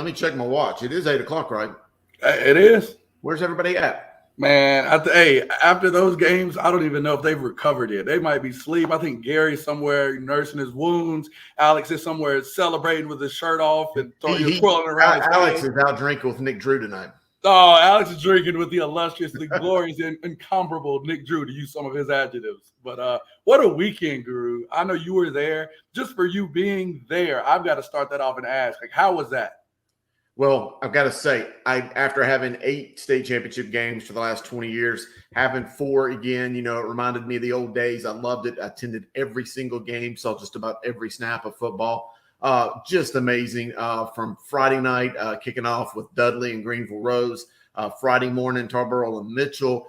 me check my watch. It is 8 o'clock, right? It is. Where's everybody at? Man, after those games, I don't even know if they've recovered yet. They might be asleep. I think Gary's somewhere nursing his wounds. Alex is somewhere celebrating with his shirt off and twirling around. Alex is out drinking with Nick Drew tonight. Oh, Alex is drinking with the illustriously glorious and incomparable Nick Drew, to use some of his adjectives. But what a weekend, Guru. I know you were there. Just for you being there, I've got to start that off and ask, like, how was that? Well, I've got to say, after having 8 state championship games for the last 20 years, having 4 again, it reminded me of the old days. I loved it. I attended every single game, saw just about every snap of football. Just amazing. From Friday night, kicking off with Dudley and Greenville-Rose, Friday morning, Tarboro and Mitchell,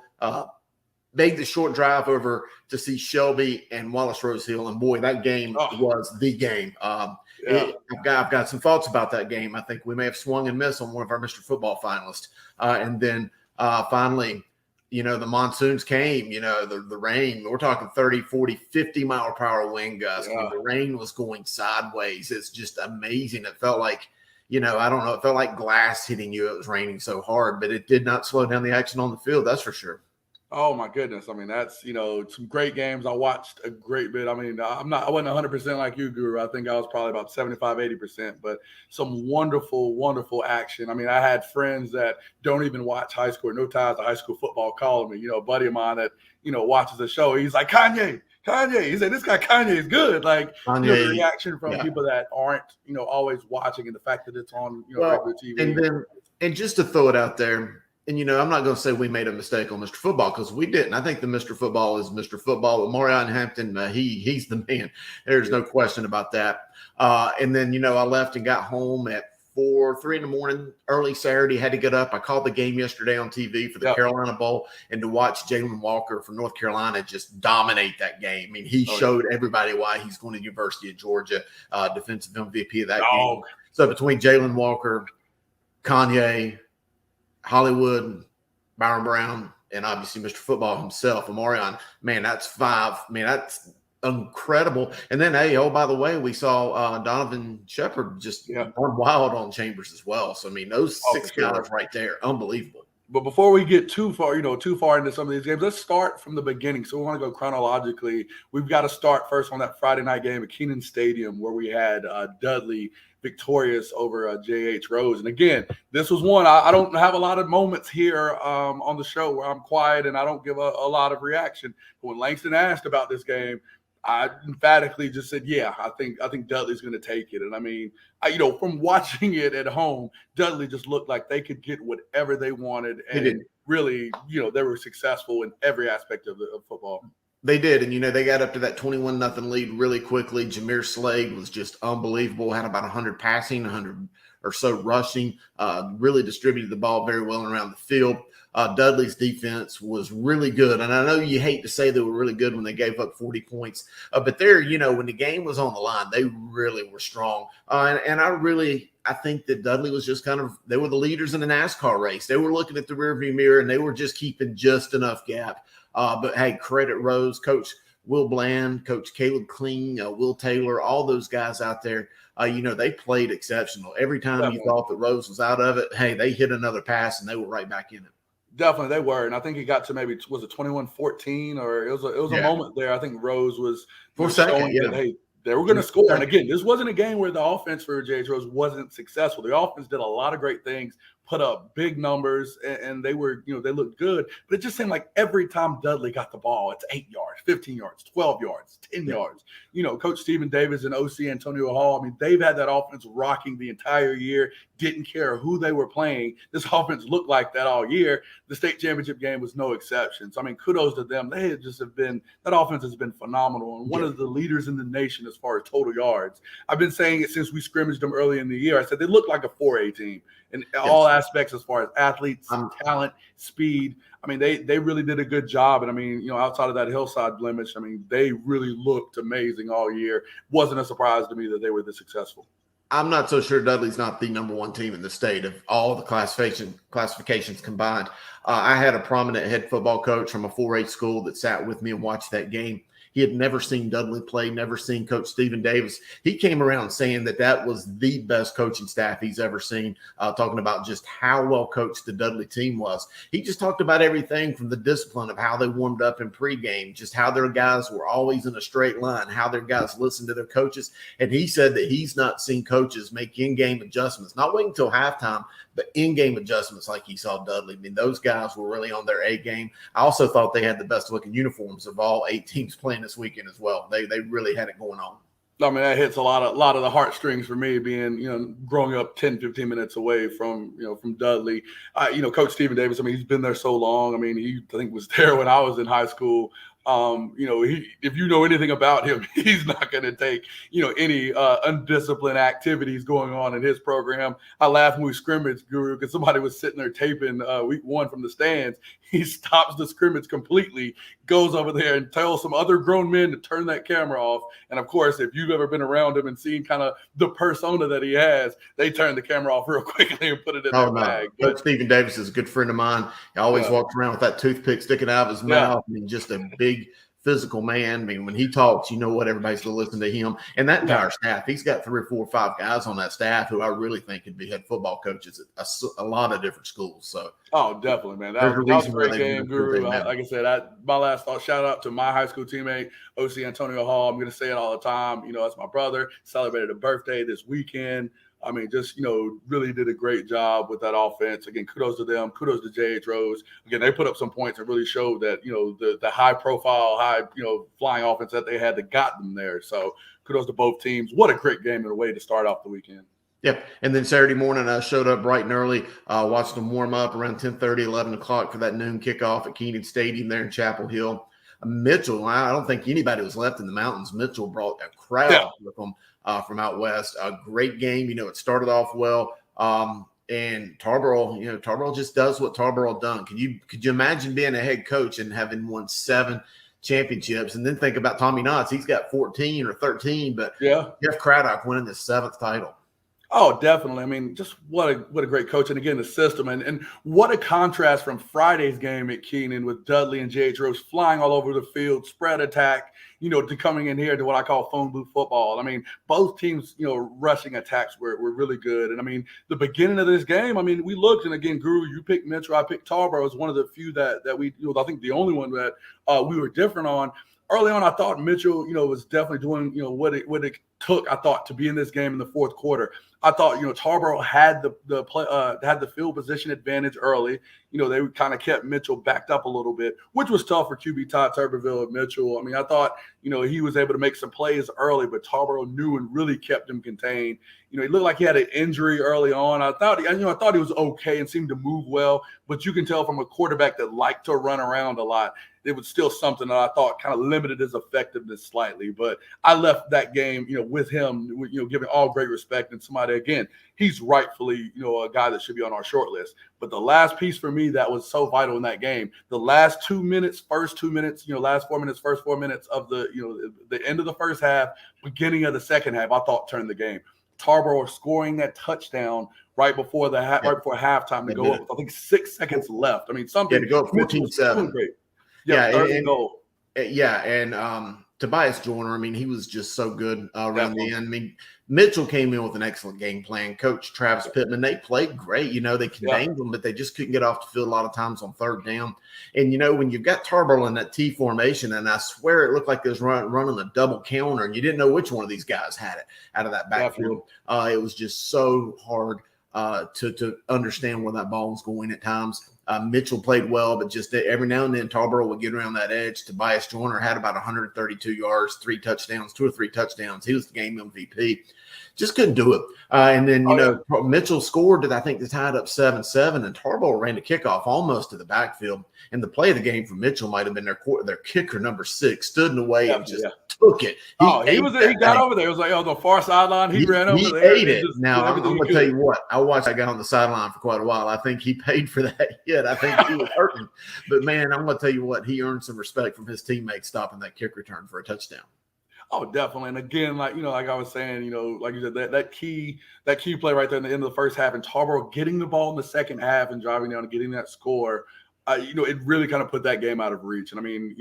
made the short drive over to see Shelby and Wallace-Rose Hill, and boy, that game was the game. I've got some thoughts about that game. I think we may have swung and missed on one of our Mr. Football finalists. And then finally, the monsoons came, the rain. We're talking 30, 40, 50 mile per hour wind gusts. Yeah. The rain was going sideways. It's just amazing. It felt like, I don't know, it felt like glass hitting you. It was raining so hard, but it did not slow down the action on the field. That's for sure. Oh my goodness. I mean, that's, some great games. I watched a great bit. I mean, I wasn't 100% like you, Guru. I think I was probably about 75, 80%, but some wonderful, wonderful action. I mean, I had friends that don't even watch high school, no ties to high school football, calling me, a buddy of mine that, watches the show. He's like, Kanye. He said, this guy Kanye is good. Like, the reaction from people that aren't, always watching, and the fact that it's on, regular TV. And just to throw it out there, and, I'm not going to say we made a mistake on Mr. Football, because we didn't. I think the Mr. Football is Mr. Football. But Marion Hampton, he's the man. There's no question about that. And then, I left and got home at 3 in the morning, early Saturday, had to get up. I called the game yesterday on TV for the Carolina Bowl, and to watch Jalen Walker from North Carolina just dominate that game. I mean, he showed everybody why he's going to the University of Georgia, defensive MVP of that game. So between Jalen Walker, Kanye, Hollywood, Byron Brown, and obviously Mr. Football himself, Amarion, man, that's 5. I mean, that's incredible. And then, by the way, we saw Donovan Shepard just run wild on Chambers as well. So, I mean, those 6 guys right there, unbelievable. But before we get too far into some of these games, let's start from the beginning. So we want to go chronologically. We've got to start first on that Friday night game at Kenan Stadium, where we had Dudley victorious over JH-Rose. And again, this was one, I don't have a lot of moments here on the show where I'm quiet and I don't give a lot of reaction. But when Langston asked about this game, I emphatically just said, I think Dudley's going to take it. And I mean, from watching it at home, Dudley just looked like they could get whatever they wanted. And really, they were successful in every aspect of football. They did, and they got up to that 21-0 lead really quickly. JAHMIER SLADE was just unbelievable. Had about 100 passing, 100 or so rushing. Really distributed the ball very well around the field. Dudley's defense was really good, and I know you hate to say they were really good when they gave up 40 points, but there, when the game was on the line, they really were strong. And I think that Dudley was just they were the leaders in the NASCAR race. They were looking at the rearview mirror, and they were just keeping just enough gap. But hey, credit Rose, Coach Will Bland, Coach Caleb Kling, Will Taylor, all those guys out there. They played exceptional. Every time you thought that Rose was out of it, hey, they hit another pass and they were right back in it. Definitely, they were, and I think it got to maybe was it 21-14, or it was a moment there. I think Rose was for a second, that, hey, they were going to score. And again, this wasn't a game where the offense for JH-Rose wasn't successful. The offense did a lot of great things, put up big numbers, and they were, they looked good. But it just seemed like every time Dudley got the ball, it's 8 yards, 15 yards, 12 yards, 10 yards. Coach Stephen Davis and OC Antonio Hall, I mean, they've had that offense rocking the entire year, didn't care who they were playing. This offense looked like that all year. The state championship game was no exception. So, I mean, kudos to them. They just have been – that offense has been phenomenal and one of the leaders in the nation as far as total yards. I've been saying it since we scrimmaged them early in the year. I said they look like a 4A team in all aspects as far as athletes, talent, speed. I mean, they really did a good job. And, I mean, outside of that hillside blemish, I mean, they really looked amazing all year. Wasn't a surprise to me that they were this successful. I'm not so sure Dudley's not the number 1 team in the state of all the classifications combined. I had a prominent head football coach from a 4-H school that sat with me and watched that game. He had never seen Dudley play, never seen Coach Stephen Davis. He came around saying that was the best coaching staff he's ever seen, talking about just how well coached the Dudley team was. He just talked about everything from the discipline of how they warmed up in pregame, just how their guys were always in a straight line, how their guys listened to their coaches. And he said that he's not seen coaches make in-game adjustments, not waiting until halftime, but in-game adjustments like he saw Dudley. I mean, those guys were really on their A game. I also thought they had the best looking uniforms of all 8 teams playing this weekend as well. They really had it going on. I mean, that hits a lot of the heartstrings for me, being, growing up 10, 15 minutes away from Dudley. Coach Stephen Davis, I mean, he's been there so long. I mean, I think was there when I was in high school. If you know anything about him, he's not going to take, any undisciplined activities going on in his program. I laughed when we scrimmaged, Guru, because somebody was sitting there taping week 1 from the stands. He stops the scrimmage completely, goes over there and tells some other grown men to turn that camera off. And of course, if you've ever been around him and seen kind of the persona that he has, they turn the camera off real quickly and put it in their bag. Coach Stephen Davis is a good friend of mine. He always walks around with that toothpick sticking out of his mouth. I mean, just a big physical man. I mean, when he talks, you know what, everybody's going to listen to him. And that entire staff, he's got 3 or 4 or 5 guys on that staff who I really think could be head football coaches at a lot of different schools. So, definitely, man. That was a great game, Guru. Like I said, my last thought, shout out to my high school teammate, OC Antonio Hall. I'm going to say it all the time. That's my brother. Celebrated a birthday this weekend. I mean, just, really did a great job with that offense. Again, kudos to them. Kudos to JHRO's. Again, they put up some points and really showed that, the high-profile, flying offense that they had that got them there. So kudos to both teams. What a great game and a way to start off the weekend. Yep. And then Saturday morning, I showed up bright and early, watched them warm up around 10:30, 11 o'clock for that noon kickoff at Kenan Stadium there in Chapel Hill. Mitchell, I don't think anybody was left in the mountains. Mitchell brought a crowd with them. From out west, a great game. It started off well. And Tarboro just does what Tarboro done. Could you imagine being a head coach and having won 7 championships? And then think about Tommy Knotts. He's got 14 or 13, but Jeff Craddock winning his 7th title. Oh, definitely. I mean, just what a great coach. And again, the system and what a contrast from Friday's game at Kenan with Dudley and JHRO's flying all over the field, spread attack, to coming in here to what I call phone booth football. I mean, both teams, rushing attacks were really good. And I mean, the beginning of this game, I mean, we looked, and again, Guru, you picked Mitchell, I picked Tarboro as one of the few that we, I think the only one that we were different on. Early on, I thought Mitchell, was definitely doing, what it took, I thought, to be in this game in the 4th quarter. I thought, Tarboro had the field position advantage early. They kind of kept Mitchell backed up a little bit, which was tough for QB Todd Tuberville and Mitchell. I mean, I thought, he was able to make some plays early, but Tarboro knew and really kept him contained. He looked like he had an injury early on. I thought he was okay and seemed to move well, but you can tell from a quarterback that liked to run around a lot, it was still something that I thought kind of limited his effectiveness slightly. But I left that game, with him, giving all great respect, and somebody, again, he's rightfully, a guy that should be on our short list. But the last piece for me that was so vital in that game, the last 2 minutes, first 2 minutes, last 4 minutes, first 4 minutes of the end of the first half, beginning of the second half, I thought turned the game. Tarboro scoring that touchdown right before halftime to go up with, I think, 6 seconds left. I mean, something to go up 14-7. Great. And Tobias Joyner, I mean, he was just so good around the end. I mean, Mitchell came in with an excellent game plan. Coach Travis Pittman, they played great. They contained them, but they just couldn't get off the field a lot of times on 3rd down. And, when you've got Tarboro in that T formation, and I swear it looked like they was running a double counter, and you didn't know which one of these guys had it out of that backfield. It was just so hard to understand where that ball was going at times. Mitchell played well, but just every now and then Tarboro would get around that edge. Tobias Joyner had about 132 yards, 2 or 3 touchdowns. He was the game MVP. Just couldn't do it. And then, Mitchell scored, I think, to tie it up 7-7, and Tarboro ran the kickoff almost to the backfield. And the play of the game for Mitchell might have been their kicker, number 6, stood in the way and just took it. He got over there. It was like, the far sideline. He ran over there. He ate it. Now, I'm going to tell you what. I watched that guy on the sideline for quite a while. I think he paid for that hit. I think he was hurting. But, man, I'm going to tell you what. He earned some respect from his teammates stopping that kick return for a touchdown. Oh, definitely. And again, like I was saying, like you said, that key play right there in the end of the first half, and Tarboro getting the ball in the second half and driving down and getting that score. it really kind of put that game out of reach. And I mean,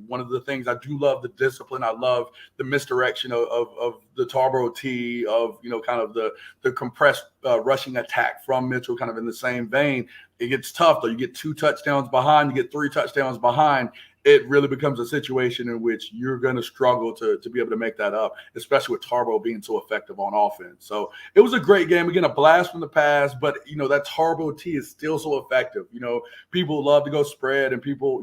one of the things I do love the discipline. I love the misdirection of the Tarboro T, of, kind of the compressed rushing attack from Mitchell, kind of in the same vein. It gets tough, though. You get 2 touchdowns behind, you get 3 touchdowns behind. It really becomes a situation in which you're going to struggle to be able to make that up, especially with Tarboro being so effective on offense. So it was a great game. Again, a blast from the past, but, that Tarboro T is still so effective. People love to go spread, and people,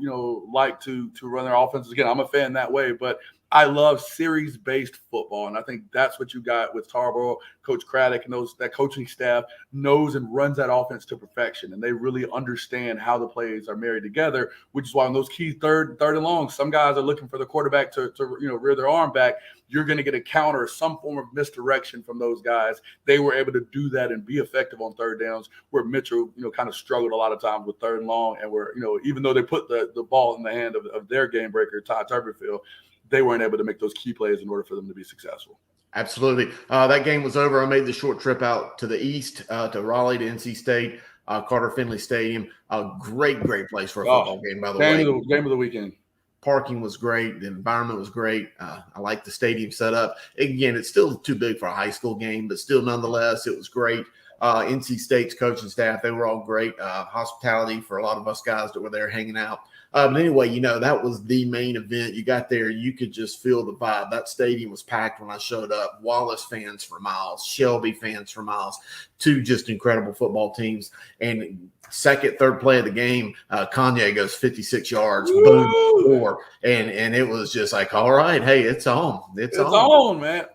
like to run their offenses. Again, I'm a fan that way, but I love series-based football, and I think that's what you got with Tarboro. Coach Craddock and that coaching staff knows and runs that offense to perfection, and they really understand how the plays are married together, which is why in those key third and long, some guys are looking for the quarterback to rear their arm back. You're going to get a counter or some form of misdirection from those guys. They were able to do that and be effective on third downs, where Mitchell, kind of struggled a lot of times with third and long, and where, even though they put the ball in the hand of their game breaker, Todd Tuberville, they weren't able to make those key plays in order for them to be successful. Absolutely. That game was over. I made the short trip out to the east, to Raleigh, to NC State, Carter Finley Stadium. A great place for a football game, by the way. Game of the weekend. Parking was great. The environment was great. I like the stadium setup. Again, it's still too big for a high school game, but still, nonetheless, it was great. NC State's coaching staff, they were all great. Hospitality for a lot of us guys that were there hanging out. But anyway, that was the main event. You got there, you could just feel the vibe. That stadium was packed when I showed up. Wallace fans for miles, Shelby fans for miles, 2 just incredible football teams. And second, third play of the game, Kanye goes 56 yards, boom, 4. And it was just like, all right, hey, it's on. It's on, man.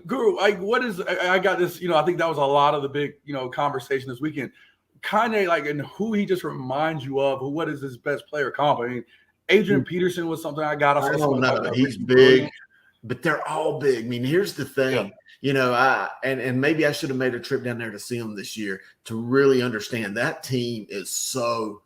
Guru, what is – I got this, I think that was a lot of the big, conversation this weekend. Kanye, and who he just reminds you of, what is his best player comp? I mean, Adrian Peterson was something I got. I don't know. He's big, but they're all big. I mean, here's the thing. Yeah. And maybe I should have made a trip down there to see them this year to really understand that team is so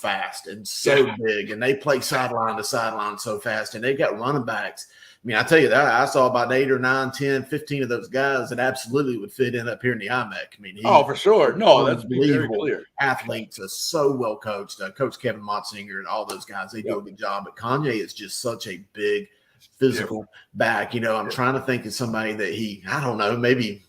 fast and so big, and they play sideline to sideline so fast, and they got running backs. I mean, I tell you that I saw about 8 or 9, 10, 15 of those guys that absolutely would fit in up here in the IMAC. I mean, for sure. No, that's very clear. Athletes are so well coached. Coach Kevin Motsinger and all those guys, they do a good job. But Kanye is just such a big physical back. I'm trying to think of somebody that I don't know, maybe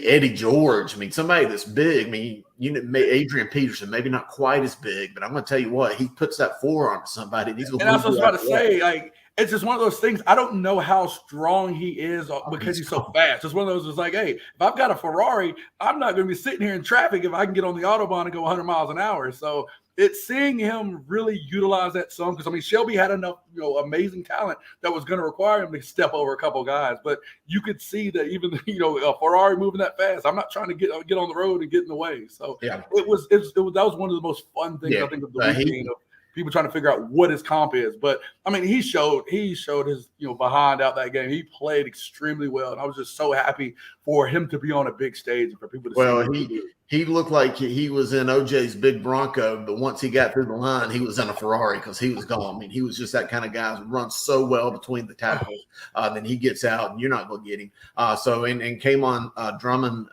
Eddie George. I mean, somebody that's big. I mean, Adrian Peterson, maybe not quite as big, but I'm going to tell you what, he puts that forearm to somebody. And that's what I was about to say. It's just one of those things. I don't know how strong he is because he's so fast. It's one of those. It's like, hey, if I've got a Ferrari, I'm not going to be sitting here in traffic if I can get on the Autobahn and go 100 miles an hour. So it's seeing him really utilize that some, because I mean, Shelby had enough, amazing talent that was going to require him to step over a couple guys. But you could see that even, a Ferrari moving that fast, I'm not trying to get on the road and get in the way. So that was one of the most fun things I think of the weekend. People trying to figure out what his comp is. But I mean, he showed his, behind out that game. He played extremely well. And I was just so happy for him to be on a big stage and for people to see. He looked like he was in OJ's big Bronco, but once he got through the line, he was in a Ferrari because he was gone. I mean, he was just that kind of guy who runs so well between the tackles. Then he gets out and you're not going to get him. And came on Drummond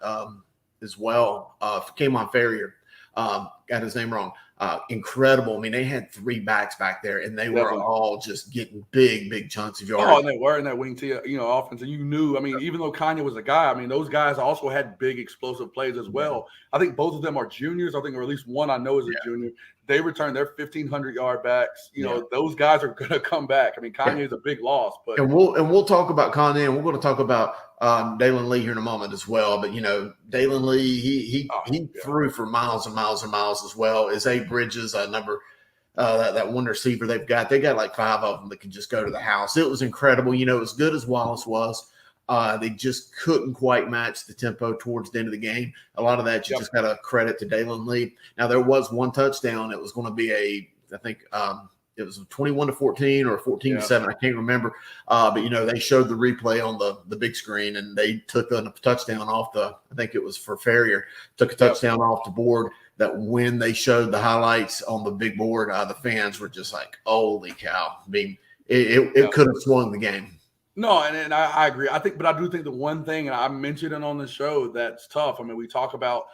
as well. Came on Ferrier. Got his name wrong. Incredible. I mean, they had 3 backs back there, and they were all just getting big chunks of yards. Oh, and they were in that wing T, offense. And you knew, I mean, even though Kanye was a guy, I mean, those guys also had big explosive plays as well. I think both of them are juniors. I think, or at least one I know is a junior. They returned their 1,500-yard backs. Those guys are going to come back. I mean, Kanye is a big loss, but we'll talk about Kanye, and we're going to talk about Daylin Lee here in a moment as well. But Daylin Lee, he threw for miles and miles and miles as well. As A Bridges, that one receiver they've got, they got like 5 of them that can just go to the house. It was incredible. As good as Wallace was. They just couldn't quite match the tempo towards the end of the game. A lot of that you just got to credit to Daylin Lee. Now, there was one touchdown. It was going to be I think it was 21-14 or 14-7. I can't remember. But, they showed the replay on the big screen, and they took a touchdown off I think it was for Ferrier, took a touchdown off the board. That when they showed the highlights on the big board, the fans were just like, holy cow. I mean, it could have swung the game. No, and I agree. But I do think the one thing, and I mentioned it on the show, that's tough. I mean, we talk about,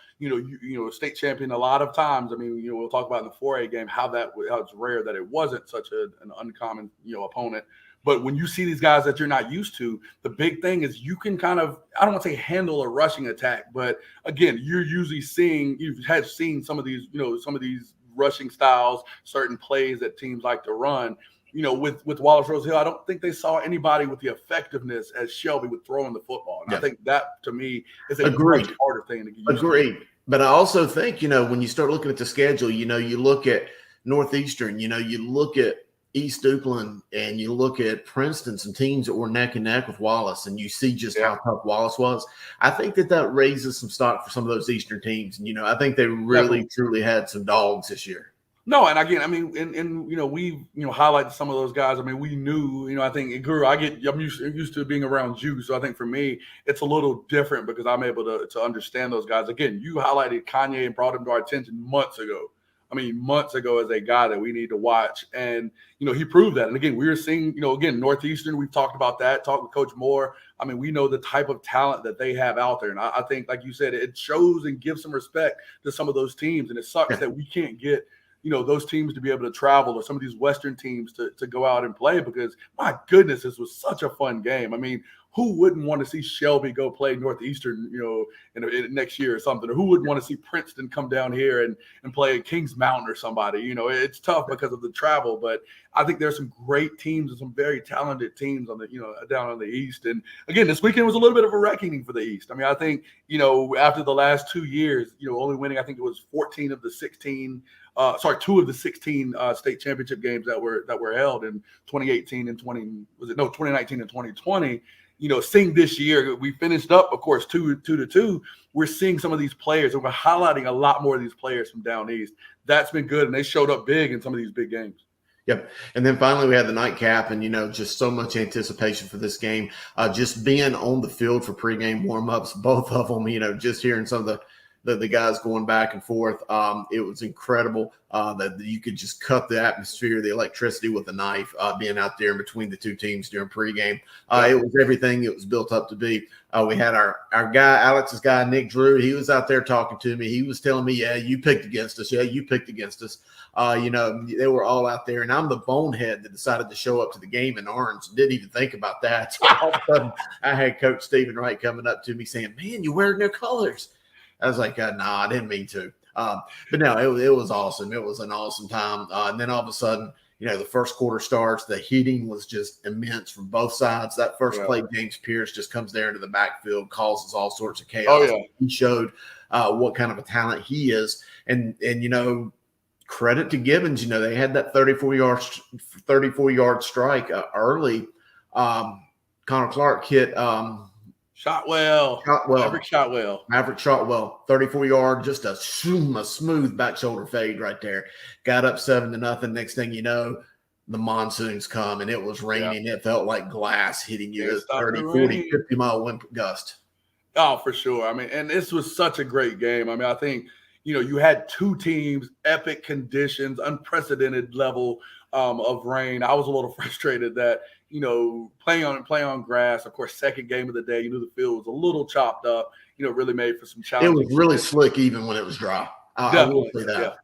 state champion a lot of times. I mean, we'll talk about in the 4A game how it's rare that it wasn't such an uncommon, opponent. But when you see these guys that you're not used to, the big thing is you can kind of, I don't want to say handle a rushing attack, but again, you've seen some of these rushing styles, certain plays that teams like to run. With Wallace-Rose Hill, I don't think they saw anybody with the effectiveness as Shelby with throwing the football. And I think that, to me, is a much harder thing to get used to. But I also think, when you start looking at the schedule, you look at Northeastern, you look at East Dukeland, and you look at Princeton, some teams that were neck and neck with Wallace, and you see just how tough Wallace was. I think that raises some stock for some of those Eastern teams. And, I think they really, truly had some dogs this year. No, and again, I mean, we've highlighted some of those guys. I mean, we knew, I think it grew. I'm used to being around you, so I think for me it's a little different because I'm able to understand those guys. Again, you highlighted Kanye and brought him to our attention months ago. I mean, months ago as a guy that we need to watch, and he proved that. And again, we were seeing, again, Northeastern. We've talked about that. Talked with Coach Moore. I mean, we know the type of talent that they have out there, and I think, like you said, it shows and gives some respect to some of those teams. And it sucks that we can't get those teams to be able to travel, or some of these Western teams to go out and play, because my goodness, this was such a fun game. I mean, who wouldn't want to see Shelby go play Northeastern, in next year or something? Or who wouldn't want to see Princeton come down here and play at Kings Mountain or somebody? It's tough because of the travel, but I think there's some great teams and some very talented teams on the, down on the East. And again, this weekend was a little bit of a reckoning for the East. I mean, I think, after the last 2 years, only winning, I think it was 2 of the 16 state championship games that were held in 2018 and 2019 and 2020. Seeing this year, we finished up, of course, 2-2. We're seeing some of these players, and we're highlighting a lot more of these players from down east. That's been good, and they showed up big in some of these big games. Yep. And then finally we had the nightcap, and, just so much anticipation for this game. Just being on the field for pregame warm-ups, both of them, just hearing some of the guys going back and forth. It was incredible that you could just cut the atmosphere, the electricity with a knife, being out there in between the two teams during pregame. It was everything it was built up to be. We had our guy, Alex's guy, Nick Drew. He was out there talking to me. He was telling me, yeah, you picked against us. Yeah, you picked against us. They were all out there, and I'm the bonehead that decided to show up to the game in orange. Didn't even think about that. So all of a sudden, I had Coach Stephen Wright coming up to me saying, man, you're wearing their colors. I was like, nah, I didn't mean to. But no, it was awesome. It was an awesome time. And then all of a sudden, the first quarter starts. The heating was just immense from both sides. That first play, James Pierce just comes there into the backfield, causes all sorts of chaos. Oh, yeah. He showed what kind of a talent he is. And credit to Gibbons. They had that 34-yard strike early. Connor Clark hit Shotwell. Maverick Shotwell, 34-yard, just a smooth back shoulder fade right there. Got up 7-0. Next thing you know, the monsoons come, and it was raining. Yeah. It felt like glass hitting you. 30, 40, 50-mile wind gust. Oh, for sure. I mean, and this was such a great game. I mean, I think, you had two teams, epic conditions, unprecedented level of rain. I was a little frustrated that, playing on grass, of course, second game of the day, the field was a little chopped up, really made for some challenge. It was really slick even when it was dry. I will say that.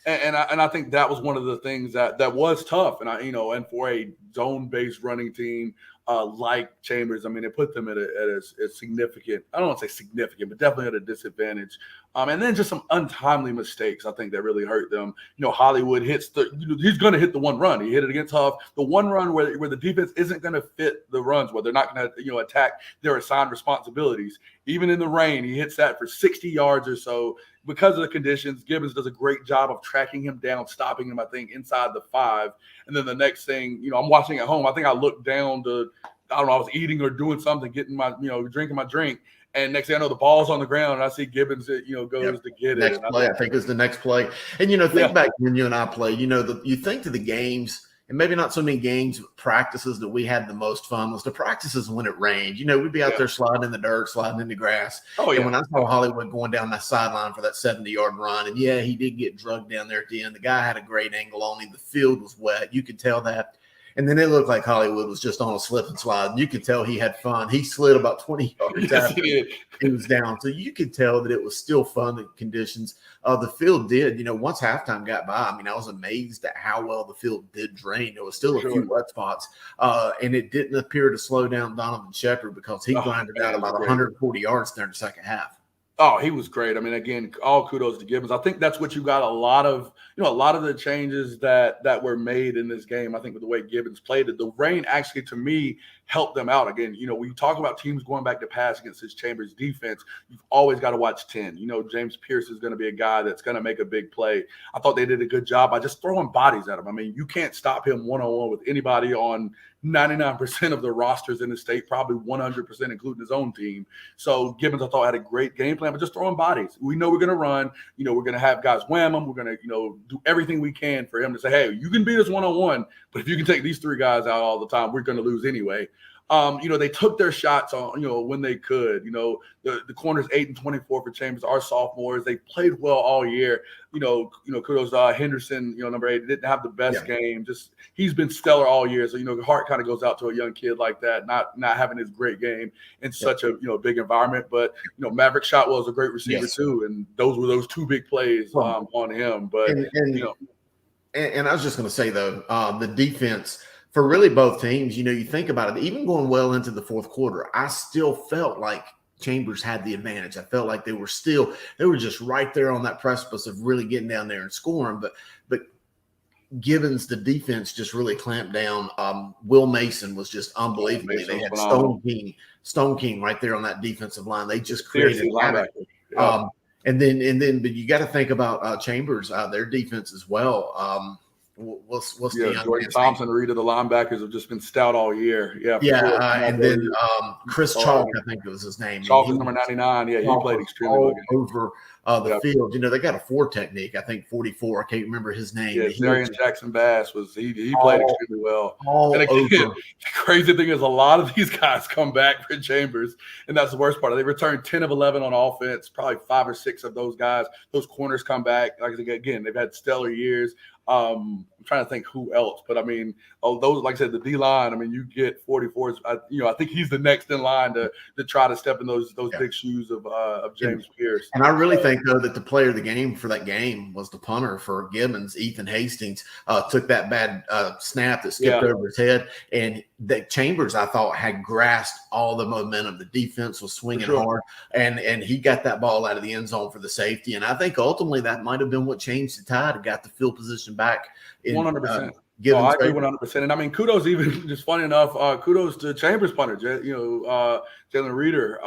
Yeah. And I think that was one of the things that was tough. And and for a zone-based running team like Chambers, I mean, it put them at a significant, I don't want to say significant, but definitely at a disadvantage. And then just some untimely mistakes, I think, that really hurt them. Hollywood hits he's going to hit the one run. He hit it against Huff. The one run where the defense isn't going to fit the runs, where they're not going to, attack their assigned responsibilities. Even in the rain, he hits that for 60 yards or so. Because of the conditions, Gibbons does a great job of tracking him down, stopping him, I think, inside the 5. And then the next thing, I'm watching at home. I think I looked down to, I don't know, I was eating or doing something, getting my, drinking my drink. And next thing I know, the ball's on the ground, and I see Gibbons, goes to get it. Next play, I think, is the next play. And, think back when you and I play, you think to the games, and maybe not so many games, but practices that we had the most fun was the practices when it rained. We'd be out there sliding in the dirt, sliding in the grass. Oh, yeah. And when I saw Hollywood going down that sideline for that 70-yard run, and, he did get drugged down there at the end. The guy had a great angle on him. The field was wet. You could tell that. And then it looked like Hollywood was just on a slip and slide. You could tell he had fun. He slid about 20 yards Yes, after he did. he was down. So you could tell that it was still fun conditions. The field did, once halftime got by, I mean, I was amazed at how well the field did drain. There was still a few wet spots, and it didn't appear to slow down Donovan Shepard because he grinded out about 140 yards there in the second half. Oh, he was great. I mean, again, all kudos to Gibbons. I think that's what you got a lot of the changes that were made in this game. I think with the way Gibbons played it, the rain actually, to me, helped them out. Again, when you talk about teams going back to pass against this Chambers defense, you've always got to watch 10. James Pierce is going to be a guy that's going to make a big play. I thought they did a good job by just throwing bodies at him. I mean, you can't stop him one-on-one with anybody on 99% of the rosters in the state, probably 100%, including his own team. So Gibbons, I thought, had a great game plan, but just throwing bodies. We know we're going to run. We're going to have guys wham him. We're going to, do everything we can for him to say, hey, you can beat us one-on-one, but if you can take these three guys out all the time, we're going to lose anyway. They took their shots on, when they could. The corners 8 and 24 for Chambers, our sophomores. They played well all year. Kudos to Henderson, number 8, didn't have the best game. Just he's been stellar all year. So, the heart kind of goes out to a young kid like that, not having his great game in such a big environment. But Maverick Shotwell is a great receiver too, and those were those 2 big plays on him. But and I was just going to say though, the defense for really both teams, you think about it, even going well into the fourth quarter, I still felt like Chambers had the advantage. I felt like they were just right there on that precipice of really getting down there and scoring. But Gibbons, the defense just really clamped down. Will Mason was just unbelievable. They had Stone King right there on that defensive line. They just created havoc. And then, but you got to think about Chambers, their defense as well. What's the Jordan Thompson, Reed of the linebackers have just been stout all year. And then Chris Chalk, I think it was his name. Chalk is number 99. Yeah, he played extremely well over the field. They got a 4 technique. I think 44. I can't remember his name. Yeah, Darian Jackson Bass he played extremely well. And again, the crazy thing is a lot of these guys come back for Chambers, and that's the worst part. They returned 10 of 11 on offense. Probably 5 or 6 of those guys. Those corners come back. Like again, they've had stellar years. I'm trying to think who else, but I mean, those, like I said, the D line. I mean, you get 44s. I think he's the next in line to try to step in those big shoes of James Pierce. And I really think though that the player of the game for that game was the punter for Gibbons, Ethan Hastings. Took that bad snap that skipped over his head, and that Chambers, I thought, had grasped all the momentum. The defense was swinging hard, and he got that ball out of the end zone for the safety. And I think ultimately that might have been what changed the tide and got the field position back. 100%. I agree 100%. And I mean, kudos, even just funny enough, kudos to Chambers punter, Jalen Reeder.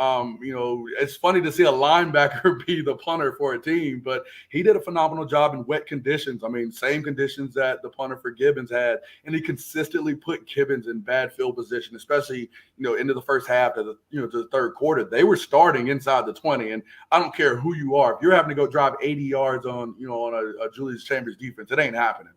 It's funny to see a linebacker be the punter for a team, but he did a phenomenal job in wet conditions. I mean, same conditions that the punter for Gibbons had, and he consistently put Gibbons in bad field position, especially, into the first half to the third quarter. They were starting inside the 20, and I don't care who you are. If you're having to go drive 80 yards on a Julius Chambers defense, it ain't happening.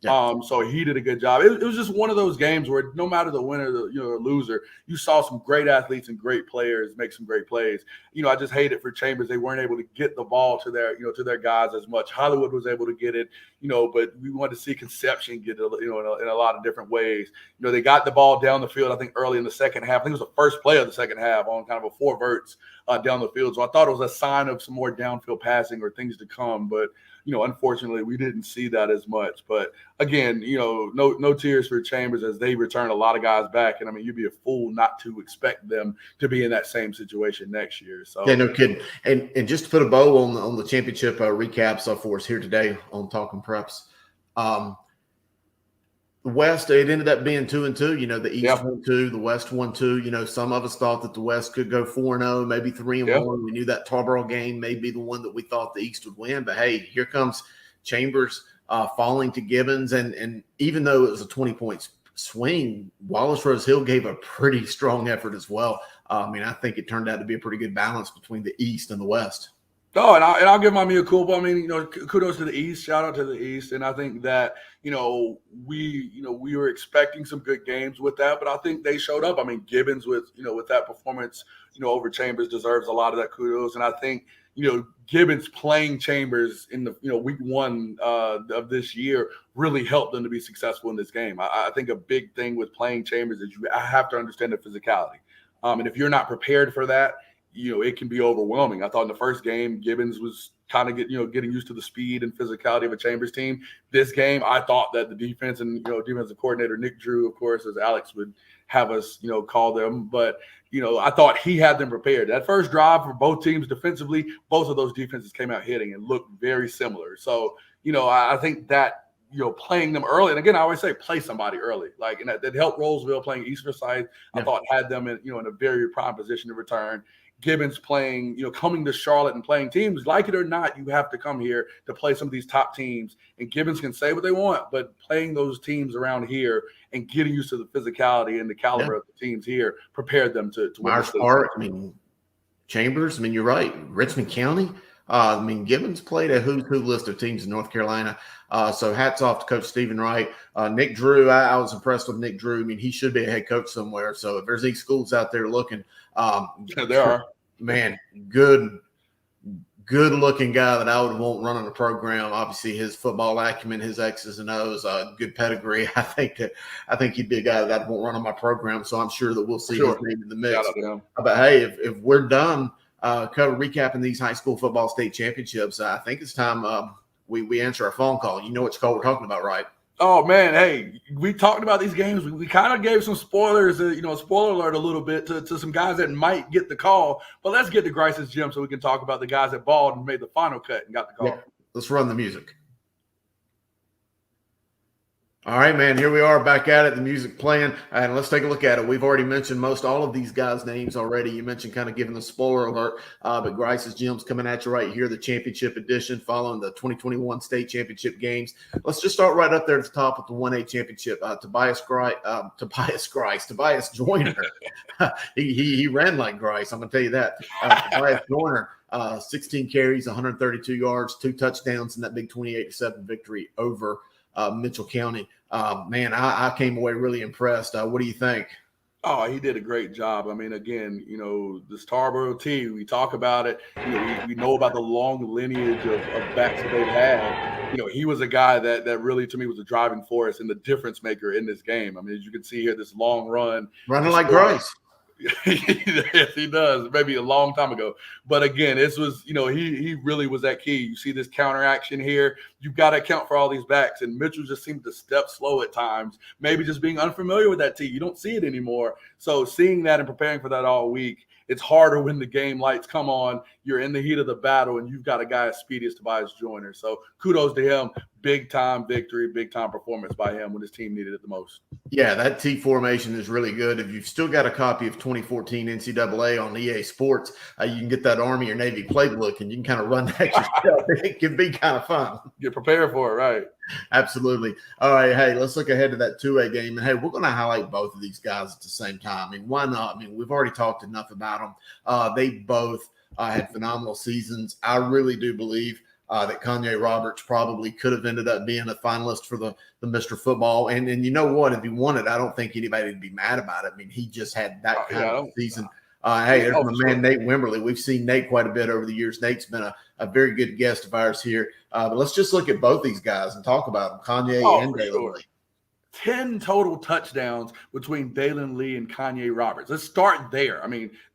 So he did a good job. It was just one of those games where no matter the winner, the loser, you saw some great athletes and great players make some great plays. I just hate it for Chambers. They weren't able to get the ball to their guys as much. Hollywood was able to get it, but we wanted to see Conception get it, in a lot of different ways. They got the ball down the field, I think, early in the second half. I think it was the first play of the second half on kind of a 4 verts down the field. So I thought it was a sign of some more downfield passing or things to come. But unfortunately, we didn't see that as much. But again, no tears for Chambers as they return a lot of guys back. And I mean, you'd be a fool not to expect them to be in that same situation next year. So yeah, no kidding. And just to put a bow on the championship recaps for us here today on Talking Preps. The West, it ended up being 2-2. The East won 2, the West won 2. Some of us thought that the West could go 4-0, maybe 3-1. We knew that Tarboro game may be the one that we thought the East would win. But hey, here comes Chambers falling to Gibbons, and even though it was a 20-point swing, Wallace-Rose Hill gave a pretty strong effort as well. I think it turned out to be a pretty good balance between the East and the West. Oh, and I'll give my mea culpa. I mean, kudos to the East. Shout out to the East. And I think that, we were expecting some good games with that, but I think they showed up. I mean, Gibbons with that performance, over Chambers deserves a lot of that kudos. And I think, Gibbons playing Chambers in the week one of this year really helped them to be successful in this game. I think a big thing with playing Chambers is I have to understand the physicality. And if you're not prepared for that, it can be overwhelming. I thought in the first game, Gibbons was kind of getting used to the speed and physicality of a Chambers team. This game, I thought that the defense and defensive coordinator Nick Drew, of course, as Alex would have us call them, but I thought he had them prepared. That first drive for both teams defensively, both of those defenses came out hitting and looked very similar. So I think that playing them early, and again I always say play somebody early, and that helped Roseville playing Eastern Side. I thought had them in in a very prime position to return. Gibbons playing, coming to Charlotte and playing teams, like it or not, you have to come here to play some of these top teams. And Gibbons can say what they want, but playing those teams around here and getting used to the physicality and the caliber of the teams here prepared them to win. Myers Park, Chambers, you're right. Richmond County. Gibbons played a who's who list of teams in North Carolina. So hats off to Coach Stephen Wright. Nick Drew, I was impressed with Nick Drew. He should be a head coach somewhere. So if there's any schools out there looking, there are. Man, good looking guy that I would want running a program. Obviously, his football acumen, his X's and O's, good pedigree. I think he'd be a guy that I'd want running my program. So I'm sure that we'll see his name in the mix. But hey, if we're done recapping these high school football state championships, I think it's time we answer our phone call. You know which call we're talking about, right? Oh, man, hey, we talked about these games. We kind of gave some spoilers, spoiler alert a little bit to some guys that might get the call. But let's get to Grice's gym so we can talk about the guys that balled and made the final cut and got the call. Yeah, let's run the music. All right, man, here we are back at it, the music playing, and let's take a look at it. We've already mentioned most all of these guys' names already. You mentioned kind of giving the spoiler alert, but Grice's Gym's coming at you right here, the championship edition following the 2021 state championship games. Let's just start right up there at the top with the 1A championship. Tobias Joyner. he ran like Grice, I'm going to tell you that. Tobias Joyner, 16 carries, 132 yards, 2 touchdowns in that big 28-7 victory over Mitchell County. Man, I came away really impressed. What do you think? Oh, he did a great job. Again, this Tarboro team, we talk about it. We know about the long lineage of backs that they've had. He was a guy that really, to me, was a driving force and the difference maker in this game. As you can see here, this long run. Running like Grice. Yes, he does. Maybe a long time ago. But again, this was, he really was that key. You see this counter action here. You've got to account for all these backs. And Mitchell just seemed to step slow at times, maybe just being unfamiliar with that team. You don't see it anymore. So seeing that and preparing for that all week, it's harder when the game lights come on. You're in the heat of the battle, and you've got a guy as speedy as Tobias Joyner. So kudos to him. Big-time victory, big-time performance by him when his team needed it the most. Yeah, that T formation is really good. If you've still got a copy of 2014 NCAA on EA Sports, you can get that Army or Navy playbook, and you can kind of run that yourself. It can be kind of fun. Get prepared for it, right? Absolutely. All right, hey, let's look ahead to that 2A game. And, hey, we're going to highlight both of these guys at the same time. Why not? We've already talked enough about them. They both had phenomenal seasons. I really do believe that Kanye Roberts probably could have ended up being a finalist for the Mr. Football. And you know what? If he won it, I don't think anybody would be mad about it. He just had that kind of season. Hey, there's my man, Nate Wimberly. We've seen Nate quite a bit over the years. Nate's been a very good guest of ours here. But let's just look at both these guys and talk about them, Kanye and DAYLIN Lee. 10 total touchdowns between DAYLIN Lee and Kanye Roberts. Let's start there.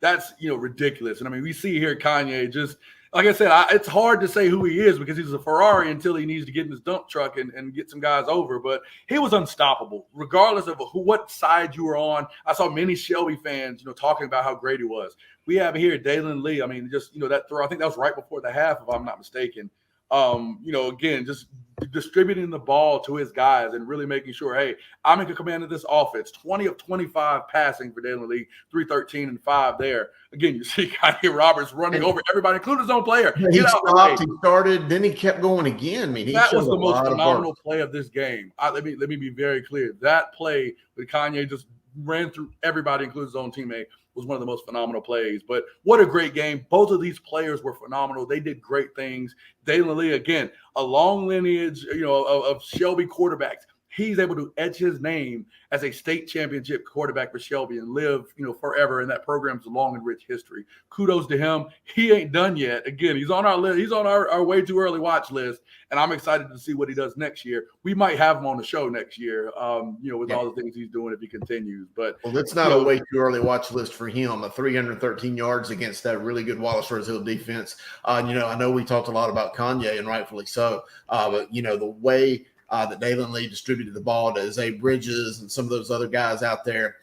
That's, ridiculous. And we see here Kanye just – like I said, it's hard to say who he is because he's a Ferrari until he needs to get in his dump truck and get some guys over. But he was unstoppable, regardless of what side you were on. I saw many Shelby fans, talking about how great he was. We have here DAYLIN Lee. That throw, I think that was right before the half, if I'm not mistaken. Again, just distributing the ball to his guys and really making sure, hey, I'm in command of this offense. 20 of 25 passing for DAYLIN Lee, 313 and 5 there. Again, you see Kanye Roberts running over everybody, including his own player. He stopped, he started, then he kept going again. That was the most phenomenal play of this game. Let me be very clear. That play with Kanye just ran through everybody, including his own teammate, was one of the most phenomenal plays. But what a great game. Both of these players were phenomenal. They did great things. DAYLIN Lee, again, a long lineage, of Shelby quarterbacks. he's able to etch his name as a state championship quarterback for Shelby and live, forever in that program's long and rich history. Kudos to him. He ain't done yet. Again, he's on our list. He's on our way too early watch list, and I'm excited to see what he does next year. We might have him on the show next year, with all the things he's doing if he continues. But it's not a way too early watch list for him. 313 yards against that really good Wallace-Rose Hill defense. I know we talked a lot about Kanye, and rightfully so. But the way that Daylin Lee distributed the ball to Zay Bridges and some of those other guys out there.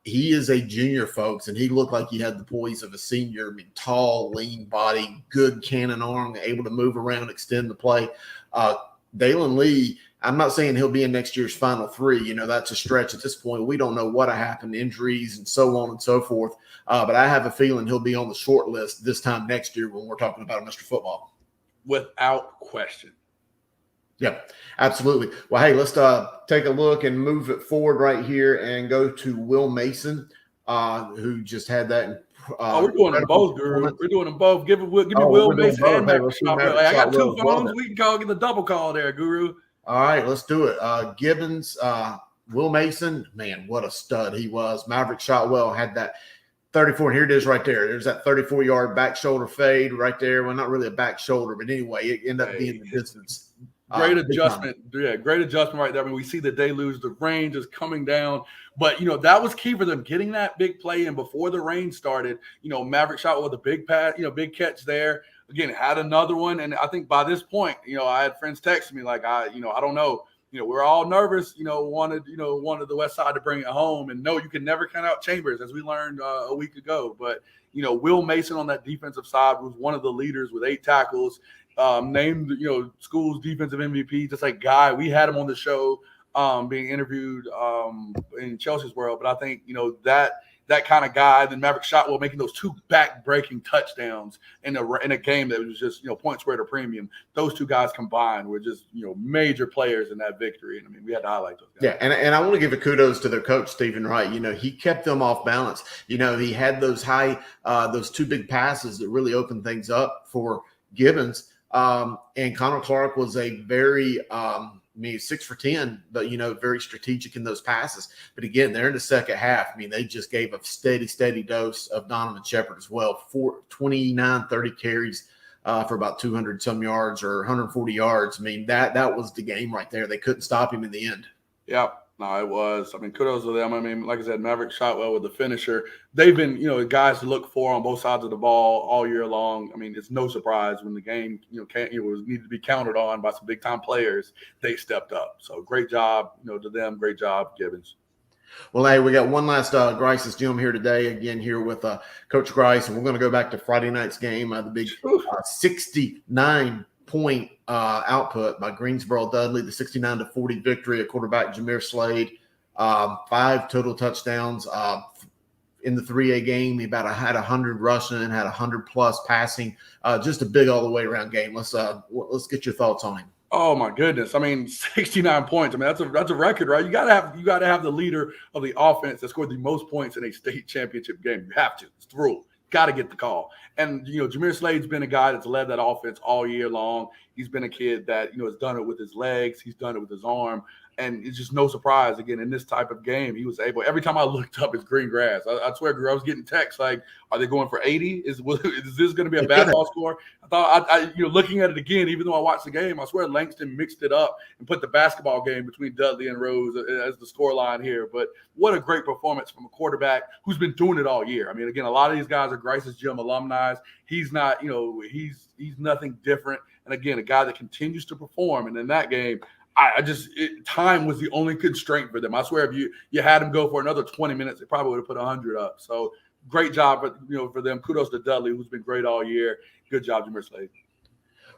He is a junior, folks, and he looked like he had the poise of a senior. I mean, tall, lean body, good cannon arm, able to move around, extend the play. Daylin Lee, I'm not saying he'll be in next year's final three. That's a stretch at this point. We don't know what happened, injuries and so on and so forth. But I have a feeling he'll be on the short list this time next year when we're talking about Mr. Football. Without question. Yeah, absolutely. Well, hey, let's take a look and move it forward right here and go to Will Mason, who just had that. We're doing them both, Guru. We're doing them both. Give me Will Mason and Maverick Shotwell. I got two phones. We can get the double call there, Guru. All right, let's do it. Gibbons, Will Mason, man, what a stud he was. Maverick Shotwell had that 34. Here it is right there. There's that 34-yard back shoulder fade right there. Well, not really a back shoulder, but anyway, it ended up being the distance. Great adjustment. Yeah, great adjustment right there. I mean, we see that they lose. The range is coming down. But, that was key for them, getting that big play in before the rain started. Maverick shot with a big pass, big catch there. Again, had another one. And I think by this point, I had friends texting me like, I don't know. We're all nervous, wanted the West Side to bring it home. And no, you can never count out Chambers, as we learned a week ago. But, Will Mason on that defensive side was one of the leaders with 8 tackles. Named, school's defensive MVP, just like Guy. We had him on the show being interviewed in Chelsea's world. But I think, that kind of guy, then Maverick Shotwell making those 2 back-breaking touchdowns in a game that was just, point spread or premium. Those 2 guys combined were just, major players in that victory. And, I mean, we had to highlight those guys. Yeah, and I want to give a kudos to their coach, Stephen Wright. He kept them off balance. He had those those 2 big passes that really opened things up for Gibbons. And Connor Clark was a very 6 for 10, but very strategic in those passes. But again, they're in the second half. They just gave a steady dose of Donovan Shepard as well. 30 carries for about 200 some yards or 140 yards. That was the game right there. They couldn't stop him in the end. Yeah. No, it was. Kudos to them. Like I said, Maverick Shotwell with the finisher. They've been, guys to look for on both sides of the ball all year long. It's no surprise when the game, was needed to be counted on by some big time players. They stepped up. So great job, to them. Great job, Gibbons. Well, hey, we got one last Grice's Gym here today. Again, here with Coach Grice, and we're going to go back to Friday night's game. The big 69-point output by Greensboro Dudley, the 69-40 victory at quarterback JAHMIER SLADE. 5 total touchdowns in the 3A game. He had 100 rushing and had 100+ passing. Just a big all the way around game. Let's get your thoughts on him. Oh my goodness! 69 points. That's a record, right? You gotta have the leader of the offense that scored the most points in a state championship game. You have to. It's the rule. Got to get the call. And, JAHMIER SLADE's been a guy that's led that offense all year long. He's been a kid that, has done it with his legs. He's done it with his arm. And it's just no surprise, again, in this type of game, he was able – every time I looked up, it's green grass. I swear, I was getting texts like, are they going for 80? Is this going to be a bad ball score? I thought, looking at it again, even though I watched the game, I swear Langston mixed it up and put the basketball game between Dudley and Rose as the scoreline here. But what a great performance from a quarterback who's been doing it all year. Again, a lot of these guys are Grice's Gym alumni. He's not, he's nothing different. And again, a guy that continues to perform. And in that game, time was the only constraint for them. I swear, if you had him go for another 20 minutes, they probably would have put 100 up. So great job for them. Kudos to Dudley, who's been great all year. Good job, JAHMIER SLADE.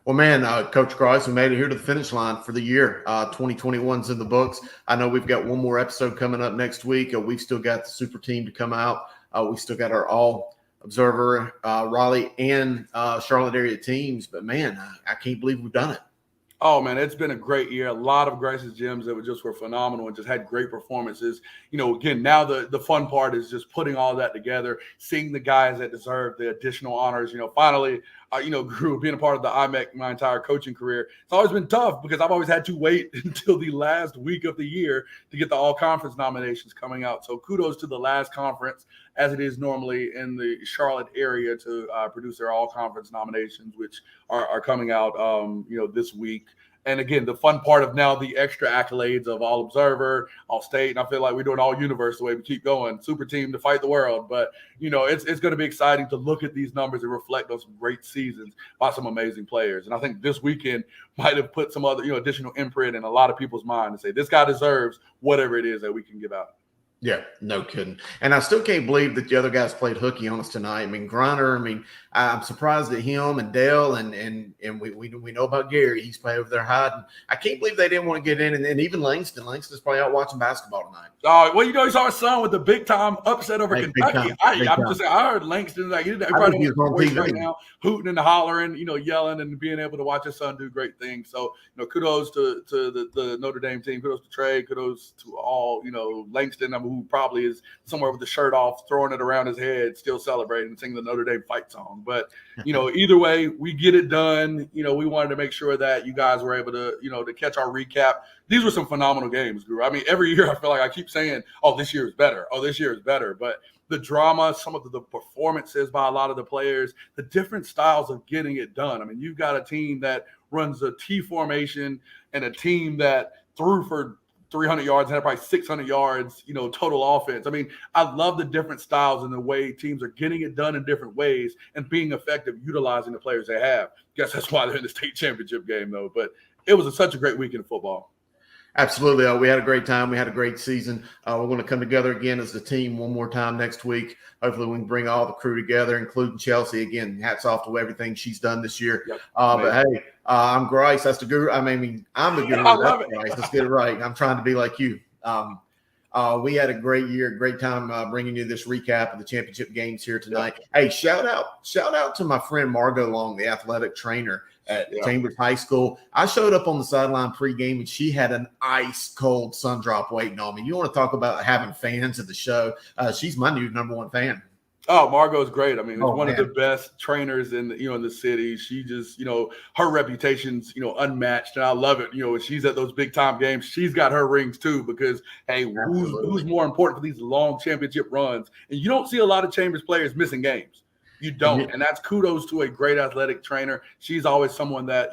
Well, man, Coach Grice, we made it here to the finish line for the year. 2021's in the books. I know we've got one more episode coming up next week. We've still got the super team to come out. We still got our all observer, Raleigh and Charlotte area teams. But, man, I can't believe we've done it. Oh, man, it's been a great year. A lot of Grice's Gyms that were phenomenal and just had great performances. Again, now the fun part is just putting all that together, seeing the guys that deserve the additional honors. Finally, being a part of the IMEC my entire coaching career, it's always been tough because I've always had to wait until the last week of the year to get the all-conference nominations coming out. So kudos to the last conference, as it is normally in the Charlotte area, to produce their all-conference nominations, which are coming out, this week. And again, the fun part of now the extra accolades of All Observer, All State, and I feel like we're doing All Universe the way we keep going. Super team to fight the world. But, it's going to be exciting to look at these numbers and reflect on some great seasons by some amazing players. And I think this weekend might have put some other, additional imprint in a lot of people's mind to say this guy deserves whatever it is that we can give out. Yeah, no kidding. And I still can't believe that the other guys played hooky on us tonight. I mean, Griner, I'm surprised at him and Dale, and we know about Gary. He's playing over there hiding. I can't believe they didn't want to get in. And even Langston. Langston's probably out watching basketball tonight. Well, he saw his son with the big-time upset over Kentucky. I heard Langston, he's probably on TV right now, hooting and hollering, yelling and being able to watch his son do great things. So, kudos to the Notre Dame team. Kudos to Trey. Kudos to all, Langston, who probably is somewhere with the shirt off, throwing it around his head, still celebrating and singing the Notre Dame fight song. But, either way, we get it done. We wanted to make sure that you guys were able to, to catch our recap. These were some phenomenal games, Guru. Every year I feel like I keep saying, oh, this year is better. Oh, this year is better. But the drama, some of the performances by a lot of the players, the different styles of getting it done. You've got a team that runs a T formation and a team that threw for 300 yards and had probably 600 yards, total offense. I love the different styles and the way teams are getting it done in different ways and being effective utilizing the players they have. Guess that's why they're in the state championship game, though. But it was such a great weekend of football. Absolutely. We had a great time. We had a great season. We're going to come together again as a team one more time next week. Hopefully we can bring all the crew together, including Chelsea. Again, hats off to everything she's done this year. Yep. But hey, I'm Grice. That's the guru. I'm the guru. I love it. Grice. Let's get it right. I'm trying to be like you. We had a great year, great time bringing you this recap of the championship games here tonight. Yep. Hey, shout out to my friend Margot Long, the athletic trainer at Chambers High School. I showed up on the sideline pregame, and she had an ice-cold sun drop waiting on me. You want to talk about having fans at the show? She's my new number one fan. Oh, Margot's great. One of the best trainers in the city. She just, her reputation's, unmatched, and I love it. When she's at those big time games, she's got her rings too. Because hey, who's more important for these long championship runs? And you don't see a lot of Chambers players missing games. You don't, and that's kudos to a great athletic trainer. She's always someone that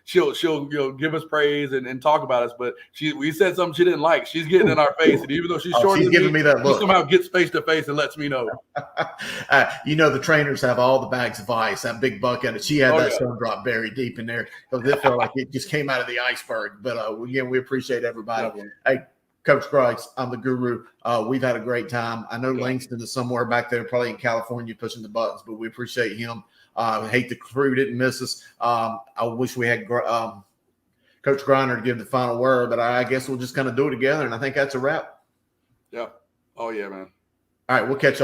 she'll give us praise and talk about us. But we said something she didn't like. She's getting in our face, and even though she's shorter she's giving me that look. She somehow gets face to face and lets me know. The trainers have all the bags of ice, that big bucket. She had sun drop buried deep in there because it felt like it just came out of the iceberg. But again, we appreciate everybody. Hey, Coach Grice, I'm the guru. We've had a great time. I know Langston is somewhere back there, probably in California, pushing the buttons, but we appreciate him. I hate the crew didn't miss us. I wish we had Coach Griner to give the final word, but I guess we'll just kind of do it together, and I think that's a wrap. Yeah. Oh, yeah, man. All right, we'll catch you.